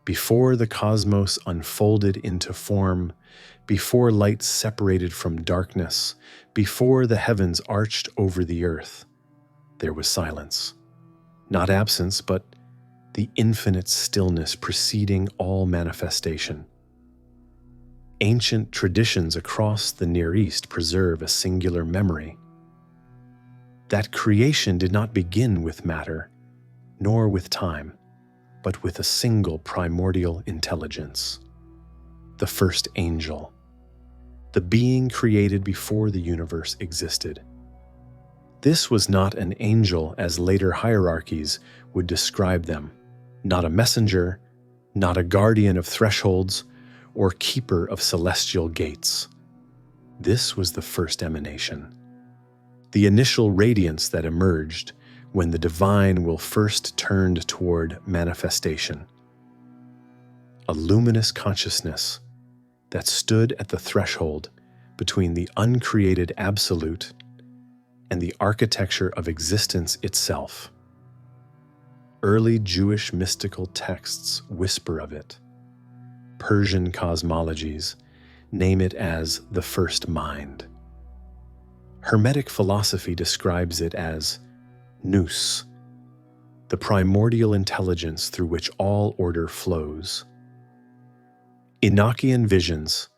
Before the cosmos unfolded into form, before light separated from darkness, before the heavens arched over the earth, there was silence. Not absence, but the infinite stillness preceding all manifestation. Ancient traditions across the Near East preserve a singular memory. That creation did not begin with matter, nor with time, but with a single primordial intelligence. The first angel, the being created before the universe existed. This was not an angel as later hierarchies would describe them, not a messenger, not a guardian of thresholds, or keeper of celestial gates. This was the first emanation, the initial radiance that emerged when the divine will first turned toward manifestation. A luminous consciousness that stood at the threshold between the uncreated absolute and the architecture of existence itself. Early Jewish mystical texts whisper of it. Persian cosmologies name it as the first mind. Hermetic philosophy describes it as nous, the primordial intelligence through which all order flows. Enochian visions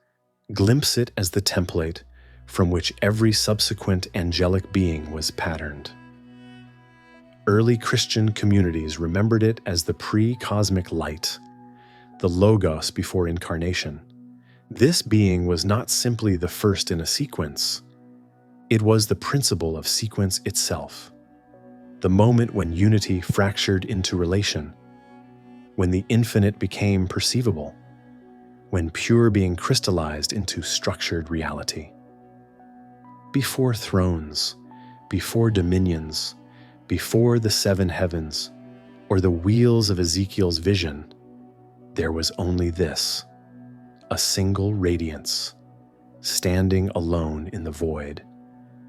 glimpse it as the template from which every subsequent angelic being was patterned. Early Christian communities remembered it as the pre-cosmic light, the logos before incarnation. This being was not simply the first in a sequence. It was the principle of sequence itself, the moment when unity fractured into relation, when the infinite became perceivable, when pure being crystallized into structured reality. Before thrones, before dominions, before the seven heavens, or the wheels of Ezekiel's vision, there was only this, a single radiance, standing alone in the void,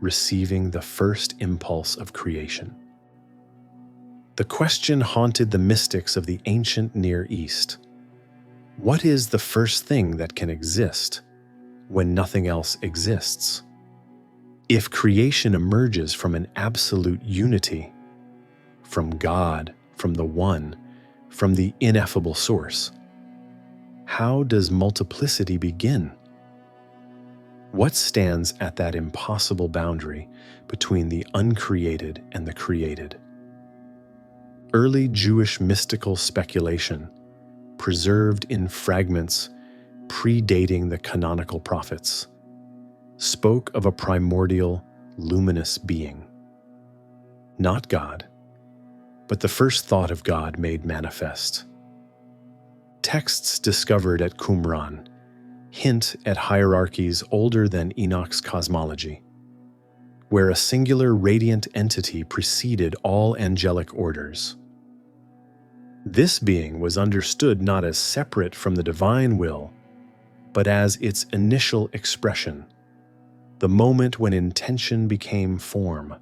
receiving the first impulse of creation. The question haunted the mystics of the ancient Near East. What is the first thing that can exist when nothing else exists? If creation emerges from an absolute unity, from God, from the One, from the ineffable source, how does multiplicity begin? What stands at that impossible boundary between the uncreated and the created? Early Jewish mystical speculation, preserved in fragments predating the canonical prophets, spoke of a primordial, luminous being. Not God, but the first thought of God made manifest. Texts discovered at Qumran hint at hierarchies older than Enoch's cosmology, where a singular radiant entity preceded all angelic orders. This being was understood not as separate from the divine will, but as its initial expression, the moment when intention became form.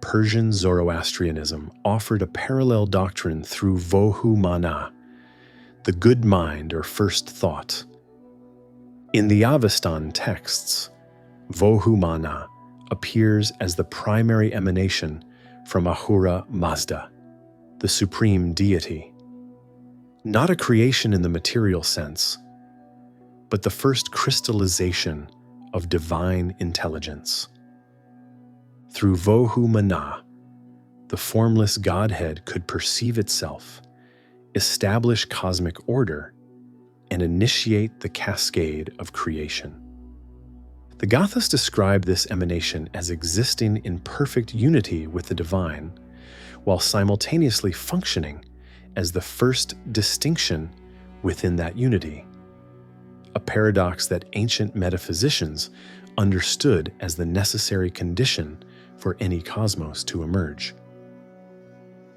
Persian Zoroastrianism offered a parallel doctrine through Vohu Mana, the good mind or first thought. In the Avestan texts, Vohu Mana appears as the primary emanation from Ahura Mazda, the supreme deity. Not a creation in the material sense, but the first crystallization of divine intelligence. Through Vohu Mana, the formless Godhead could perceive itself, establish cosmic order, and initiate the cascade of creation. The Gathas describe this emanation as existing in perfect unity with the divine, while simultaneously functioning as the first distinction within that unity, a paradox that ancient metaphysicians understood as the necessary condition for any cosmos to emerge.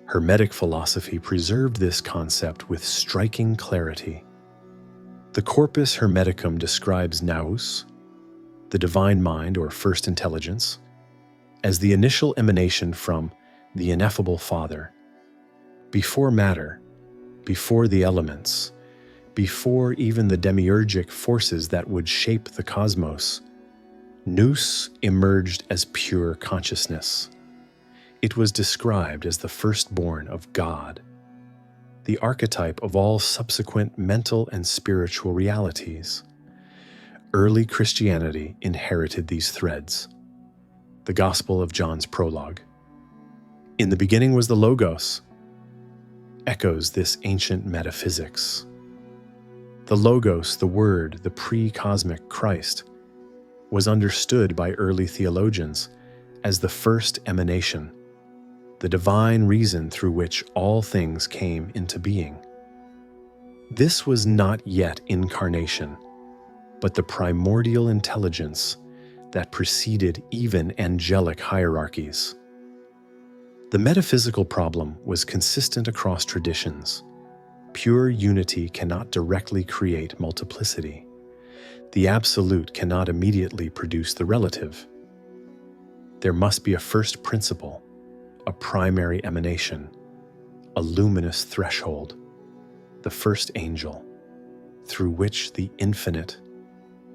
Hermetic philosophy preserved this concept with striking clarity. The Corpus Hermeticum describes nous, the divine mind or first intelligence, as the initial emanation from the ineffable Father, before matter, before the elements, before even the demiurgic forces that would shape the cosmos, Nous emerged as pure consciousness. It was described as the firstborn of God, the archetype of all subsequent mental and spiritual realities. Early Christianity inherited these threads. The Gospel of John's prologue. In the beginning was the Logos, echoes this ancient metaphysics. The Logos, the Word, the pre-cosmic Christ, was understood by early theologians as the first emanation, the divine reason through which all things came into being. This was not yet incarnation, but the primordial intelligence that preceded even angelic hierarchies. The metaphysical problem was consistent across traditions. Pure unity cannot directly create multiplicity. The absolute cannot immediately produce the relative. There must be a first principle, a primary emanation, a luminous threshold, the first angel, through which the infinite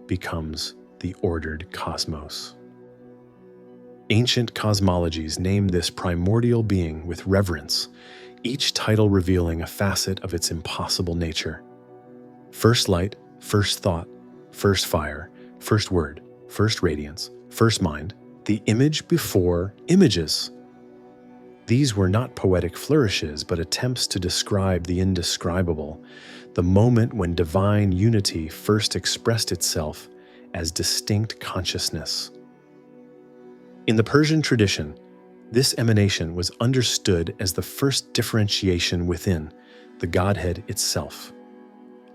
becomes the ordered cosmos. Ancient cosmologies name this primordial being with reverence, each title revealing a facet of its impossible nature. First light, first thought, first fire, first word, first radiance, first mind, the image before images. These were not poetic flourishes, but attempts to describe the indescribable, the moment when divine unity first expressed itself as distinct consciousness. In the Persian tradition, this emanation was understood as the first differentiation within the Godhead itself.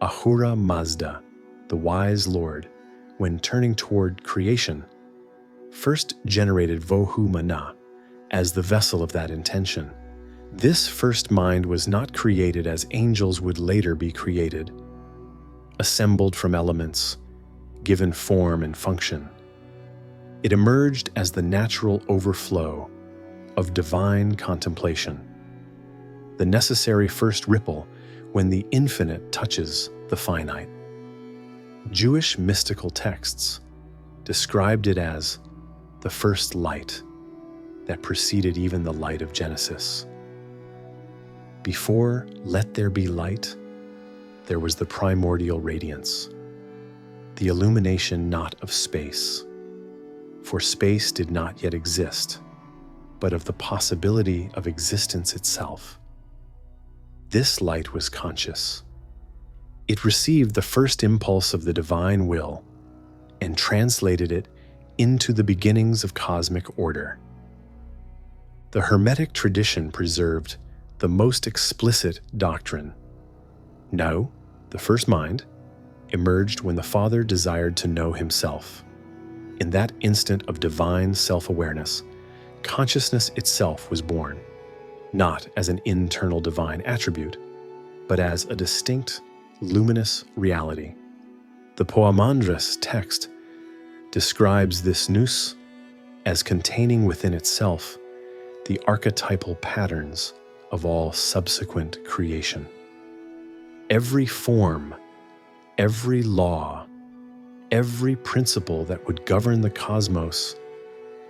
Ahura Mazda, the wise Lord, when turning toward creation, first generated Vohu Mana as the vessel of that intention. This first mind was not created as angels would later be created, assembled from elements, given form and function. It emerged as the natural overflow of divine contemplation, the necessary first ripple when the infinite touches the finite. Jewish mystical texts described it as the first light that preceded even the light of Genesis. Before "let there be light," there was the primordial radiance, the illumination not of space, for space did not yet exist, but of the possibility of existence itself. This light was conscious. It received the first impulse of the divine will and translated it into the beginnings of cosmic order. The Hermetic tradition preserved the most explicit doctrine. No, the first mind emerged when the Father desired to know himself. In that instant of divine self-awareness, consciousness itself was born, not as an internal divine attribute, but as a distinct, luminous reality. The Poemandres text describes this nous as containing within itself the archetypal patterns of all subsequent creation. Every form, every law, every principle that would govern the cosmos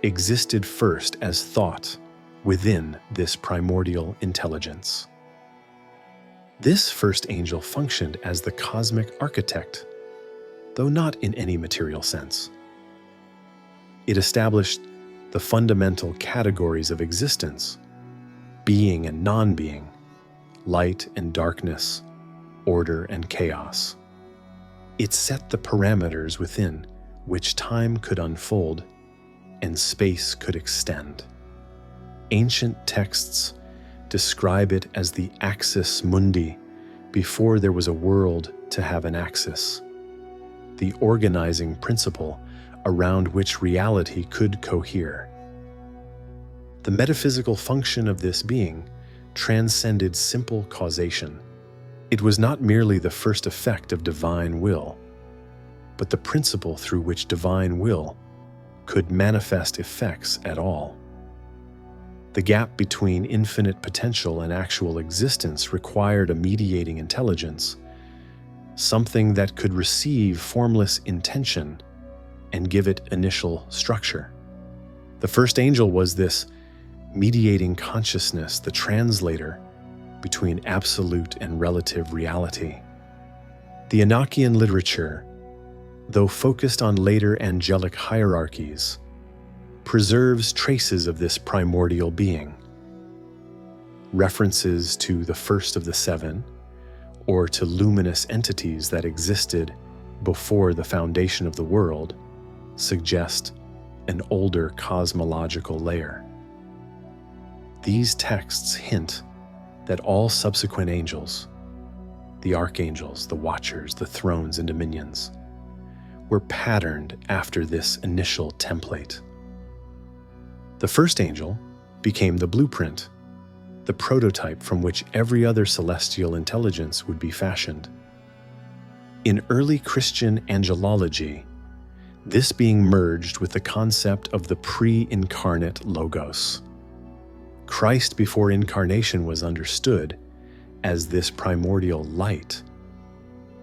existed first as thought within this primordial intelligence. This first angel functioned as the cosmic architect, though not in any material sense. It established the fundamental categories of existence, being and non-being, light and darkness, order and chaos. It set the parameters within which time could unfold and space could extend. Ancient texts describe it as the axis mundi before there was a world to have an axis, the organizing principle around which reality could cohere. The metaphysical function of this being transcended simple causation. It was not merely the first effect of divine will, but the principle through which divine will could manifest effects at all. The gap between infinite potential and actual existence required a mediating intelligence, something that could receive formless intention and give it initial structure. The first angel was this mediating consciousness, the translator between absolute and relative reality. The Enochian literature, though focused on later angelic hierarchies, preserves traces of this primordial being. References to the first of the seven, or to luminous entities that existed before the foundation of the world, suggest an older cosmological layer. These texts hint that all subsequent angels, the archangels, the watchers, the thrones and dominions, were patterned after this initial template. The first angel became the blueprint, the prototype from which every other celestial intelligence would be fashioned. In early Christian angelology, this being merged with the concept of the pre-incarnate Logos. Christ before incarnation was understood as this primordial light,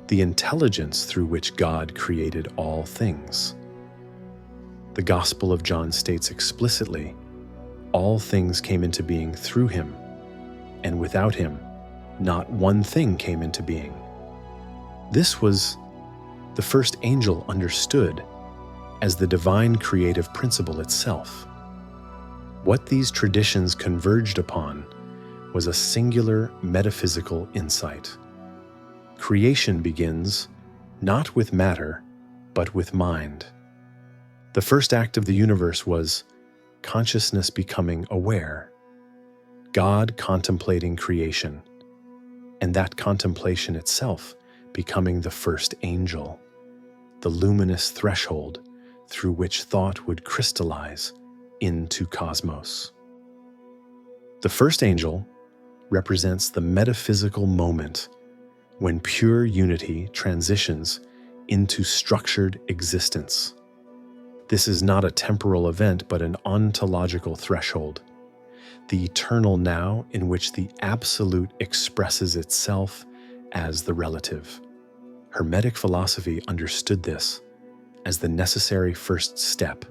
the intelligence through which God created all things. The Gospel of John states explicitly, all things came into being through him, and without him, not one thing came into being. This was the first angel understood as the divine creative principle itself. What these traditions converged upon was a singular metaphysical insight. Creation begins not with matter, but with mind. The first act of the universe was consciousness becoming aware, God contemplating creation, and that contemplation itself becoming the first angel, the luminous threshold through which thought would crystallize into cosmos. The first angel represents the metaphysical moment when pure unity transitions into structured existence. This is not a temporal event, but an ontological threshold, the eternal now in which the absolute expresses itself as the relative. Hermetic philosophy understood this as the necessary first step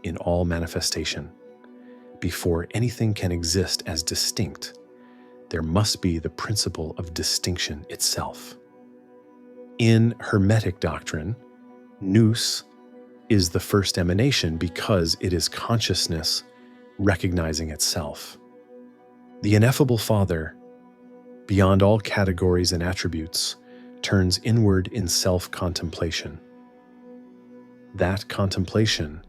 in all manifestation. Before anything can exist as distinct, there must be the principle of distinction itself. In Hermetic doctrine, nous is the first emanation because it is consciousness recognizing itself. The ineffable Father, beyond all categories and attributes, turns inward in self-contemplation. That contemplation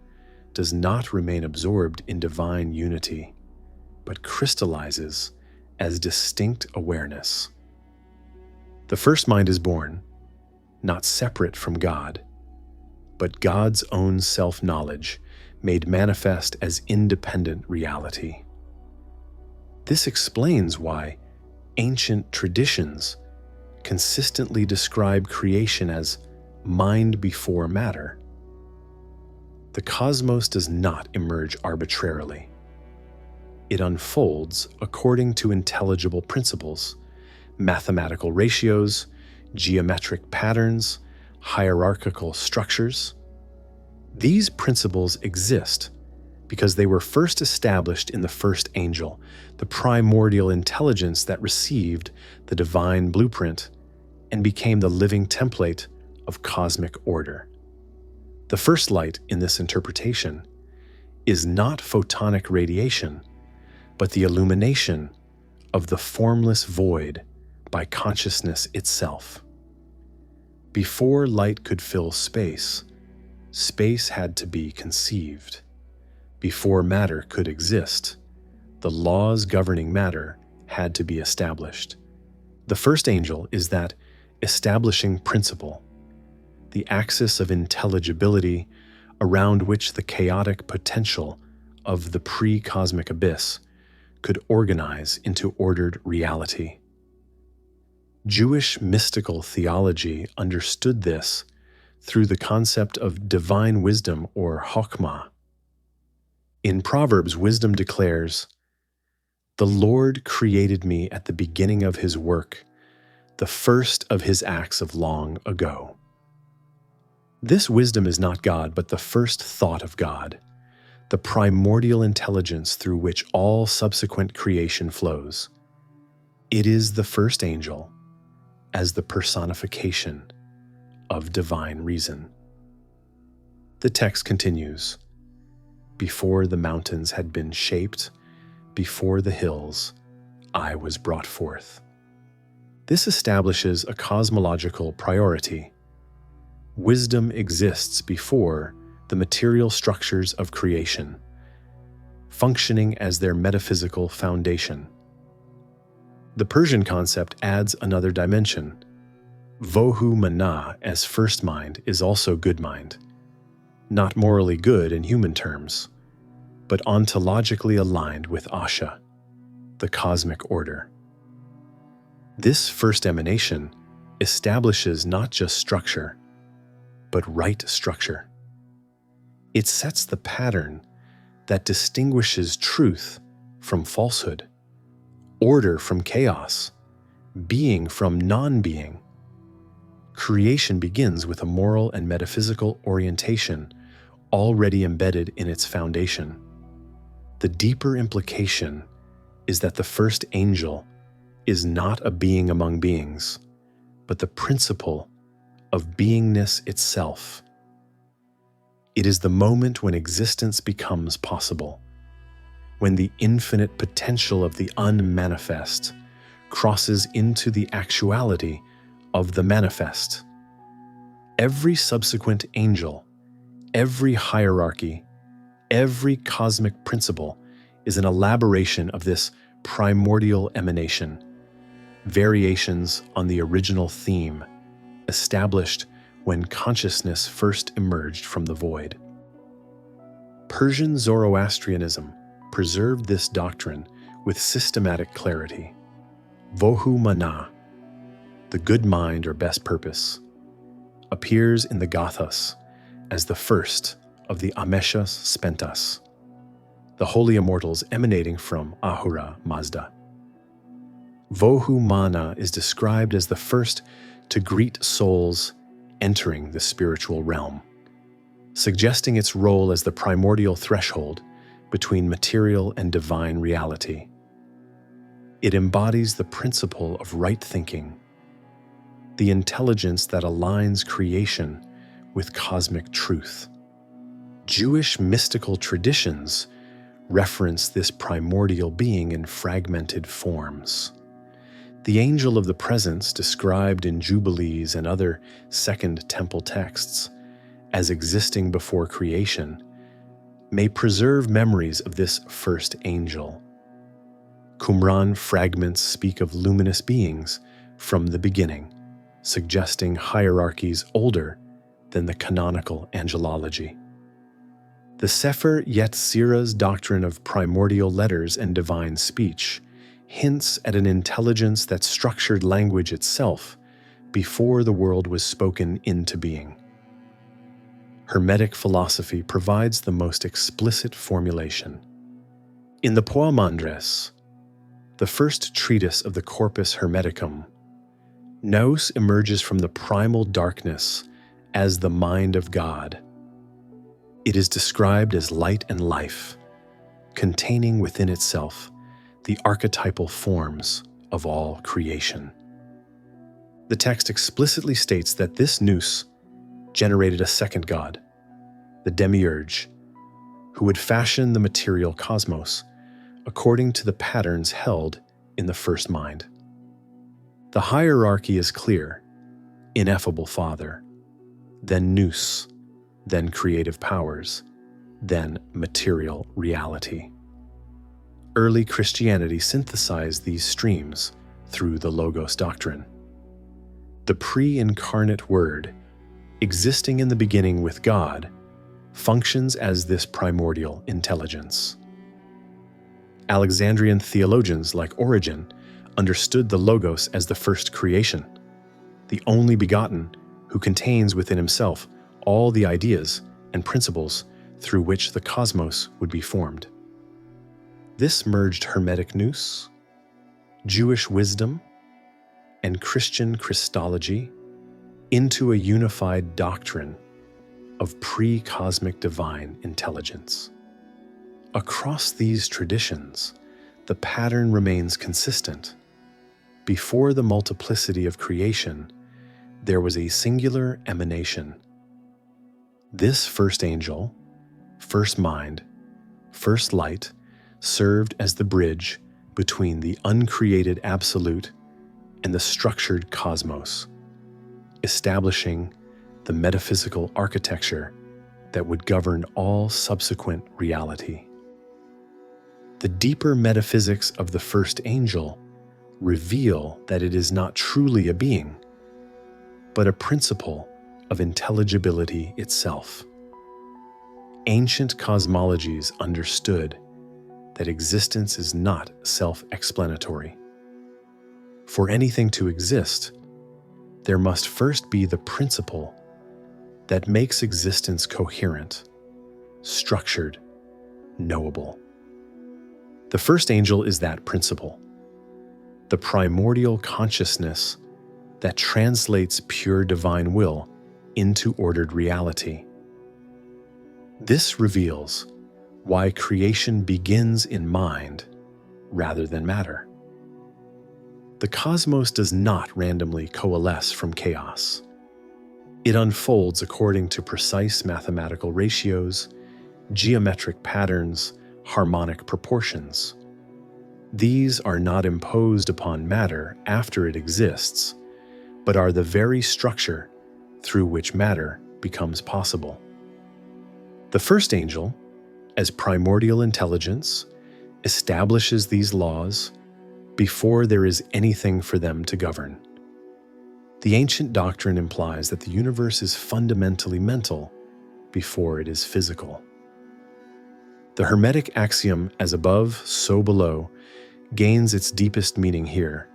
does not remain absorbed in divine unity, but crystallizes as distinct awareness. The first mind is born, not separate from God, but God's own self-knowledge made manifest as independent reality. This explains why ancient traditions consistently describe creation as mind before matter. The cosmos does not emerge arbitrarily. It unfolds according to intelligible principles, mathematical ratios, geometric patterns, hierarchical structures. These principles exist because they were first established in the first angel, the primordial intelligence that received the divine blueprint and became the living template of cosmic order. The first light in this interpretation is not photonic radiation, but the illumination of the formless void by consciousness itself. Before light could fill space, space had to be conceived. Before matter could exist, the laws governing matter had to be established. The first angel is that establishing principle, the axis of intelligibility around which the chaotic potential of the pre-cosmic abyss could organize into ordered reality. Jewish mystical theology understood this through the concept of divine wisdom or chokhmah. In Proverbs, wisdom declares, The Lord created me at the beginning of his work, the first of his acts of long ago. This wisdom is not God, but the first thought of God, the primordial intelligence through which all subsequent creation flows. It is the first angel as the personification of divine reason. The text continues, "Before the mountains had been shaped, before the hills, I was brought forth." This establishes a cosmological priority. Wisdom exists before the material structures of creation, functioning as their metaphysical foundation. The Persian concept adds another dimension. Vohu mana as first mind is also good mind, not morally good in human terms, but ontologically aligned with Asha, the cosmic order. This first emanation establishes not just structure, but right structure. It sets the pattern that distinguishes truth from falsehood, order from chaos, being from non-being. Creation begins with a moral and metaphysical orientation already embedded in its foundation. The deeper implication is that the first angel is not a being among beings, but the principle of beingness itself. It is the moment when existence becomes possible, when the infinite potential of the unmanifest crosses into the actuality of the manifest. Every subsequent angel, every hierarchy, every cosmic principle is an elaboration of this primordial emanation, variations on the original theme, established when consciousness first emerged from the void. Persian Zoroastrianism preserved this doctrine with systematic clarity. Vohu mana, the good mind or best purpose, appears in the Gathas as the first of the Ameshas Spentas, the holy immortals emanating from Ahura Mazda. Vohu mana is described as the first to greet souls entering the spiritual realm, suggesting its role as the primordial threshold between material and divine reality. It embodies the principle of right thinking, the intelligence that aligns creation with cosmic truth. Jewish mystical traditions reference this primordial being in fragmented forms. The angel of the presence, described in Jubilees and other Second Temple texts as existing before creation, may preserve memories of this first angel. Qumran fragments speak of luminous beings from the beginning, suggesting hierarchies older than the canonical angelology. The Sefer Yetzirah's doctrine of primordial letters and divine speech hints at an intelligence that structured language itself before the world was spoken into being. Hermetic philosophy provides the most explicit formulation. In the Poimandres, the first treatise of the Corpus Hermeticum, Nous emerges from the primal darkness as the mind of God. It is described as light and life, containing within itself the archetypal forms of all creation. The text explicitly states that this Nous generated a second god, the Demiurge, who would fashion the material cosmos according to the patterns held in the first mind. The hierarchy is clear: ineffable Father, then Nous, then creative powers, then material reality. Early Christianity synthesized these streams through the Logos doctrine. The pre-incarnate Word, existing in the beginning with God, functions as this primordial intelligence. Alexandrian theologians like Origen understood the Logos as the first creation, the only begotten who contains within himself all the ideas and principles through which the cosmos would be formed. This merged Hermetic nous, Jewish wisdom, and Christian Christology into a unified doctrine of pre-cosmic divine intelligence. Across these traditions, the pattern remains consistent. Before the multiplicity of creation, there was a singular emanation. This first angel, first mind, first light, served as the bridge between the uncreated absolute and the structured cosmos, establishing the metaphysical architecture that would govern all subsequent reality. The deeper metaphysics of the first angel reveal that it is not truly a being, but a principle of intelligibility itself. Ancient cosmologies understood that existence is not self-explanatory. For anything to exist, there must first be the principle that makes existence coherent, structured, knowable. The first angel is that principle, the primordial consciousness that translates pure divine will into ordered reality. This reveals why creation begins in mind rather than matter. The cosmos does not randomly coalesce from chaos. It unfolds according to precise mathematical ratios, geometric patterns, harmonic proportions. These are not imposed upon matter after it exists, but are the very structure through which matter becomes possible. The first angel, as primordial intelligence, establishes these laws before there is anything for them to govern. The ancient doctrine implies that the universe is fundamentally mental before it is physical. The Hermetic axiom, as above, so below, gains its deepest meaning here.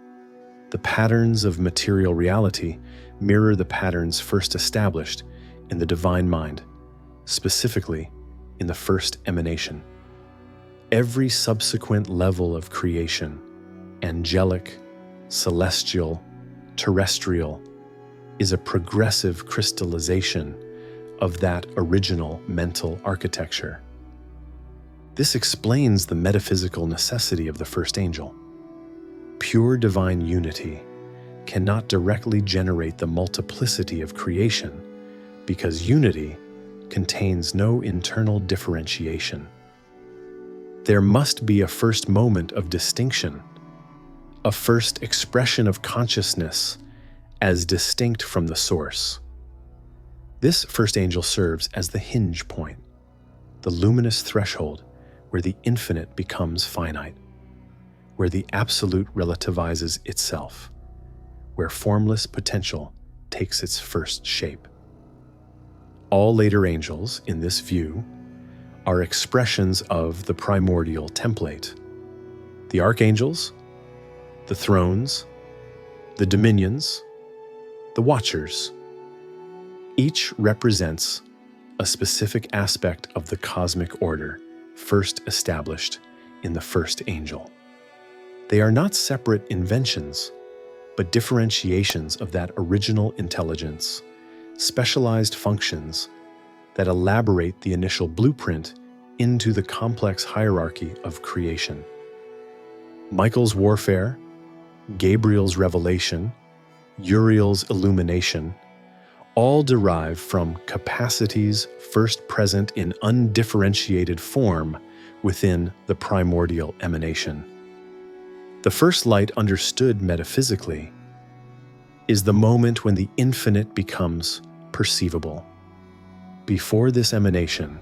The patterns of material reality mirror the patterns first established in the divine mind, specifically in the first emanation. Every subsequent level of creation, angelic, celestial, terrestrial, is a progressive crystallization of that original mental architecture. This explains the metaphysical necessity of the first angel. Pure divine unity cannot directly generate the multiplicity of creation because unity contains no internal differentiation. There must be a first moment of distinction, a first expression of consciousness as distinct from the source. This first angel serves as the hinge point, the luminous threshold where the infinite becomes finite, where the absolute relativizes itself, where formless potential takes its first shape. All later angels, in this view, are expressions of the primordial template. The archangels, the thrones, the dominions, the watchers. Each represents a specific aspect of the cosmic order first established in the first angel. They are not separate inventions, but differentiations of that original intelligence, specialized functions that elaborate the initial blueprint into the complex hierarchy of creation. Michael's warfare, Gabriel's revelation, Uriel's illumination, all derive from capacities first present in undifferentiated form within the primordial emanation. The first light understood metaphysically is the moment when the infinite becomes perceivable. Before this emanation,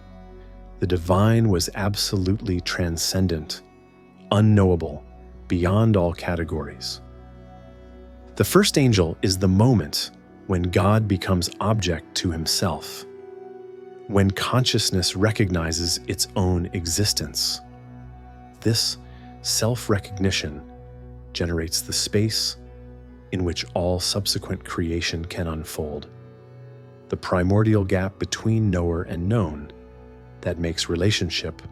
the divine was absolutely transcendent, unknowable, beyond all categories. The first angel is the moment when God becomes object to himself, when consciousness recognizes its own existence. This self-recognition generates the space in which all subsequent creation can unfold, the primordial gap between knower and known that makes relationship,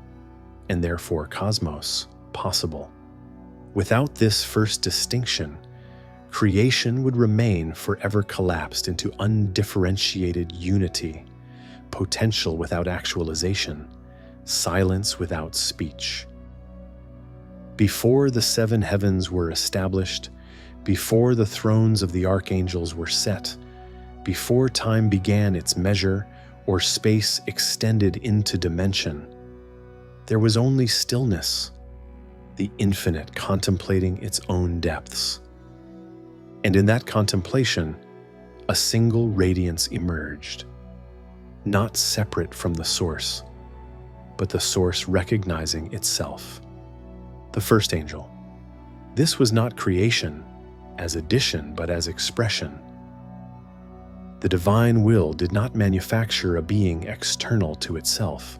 and therefore cosmos, possible. Without this first distinction, creation would remain forever collapsed into undifferentiated unity, potential without actualization, silence without speech. Before the seven heavens were established, before the thrones of the archangels were set, before time began its measure or space extended into dimension, there was only stillness, the infinite contemplating its own depths. And in that contemplation, a single radiance emerged, not separate from the source, but the source recognizing itself. The first angel. This was not creation as addition, but as expression. The divine will did not manufacture a being external to itself,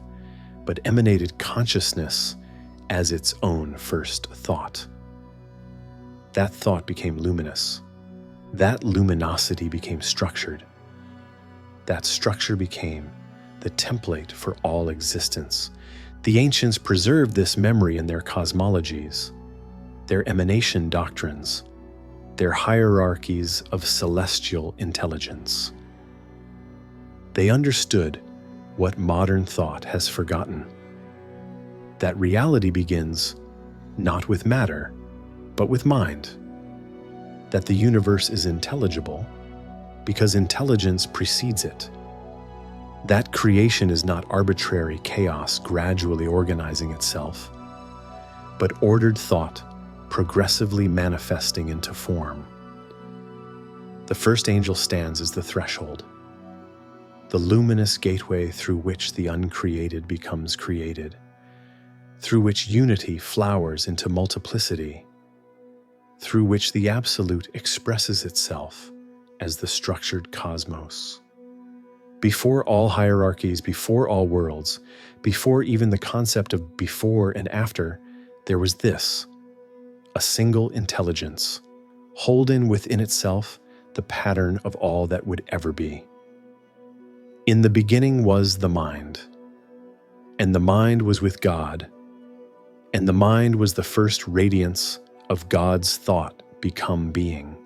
but emanated consciousness as its own first thought. That thought became luminous. That luminosity became structured. That structure became the template for all existence. The ancients preserved this memory in their cosmologies, their emanation doctrines, their hierarchies of celestial intelligence. They understood what modern thought has forgotten, that reality begins not with matter, but with mind, that the universe is intelligible because intelligence precedes it, that creation is not arbitrary chaos gradually organizing itself, but ordered thought progressively manifesting into form. The first angel stands as the threshold, the luminous gateway through which the uncreated becomes created, through which unity flowers into multiplicity, through which the absolute expresses itself as the structured cosmos. Before all hierarchies, before all worlds, before even the concept of before and after, there was this, a single intelligence, holding within itself the pattern of all that would ever be. In the beginning was the mind, and the mind was with God, and the mind was the first radiance of God's thought become being.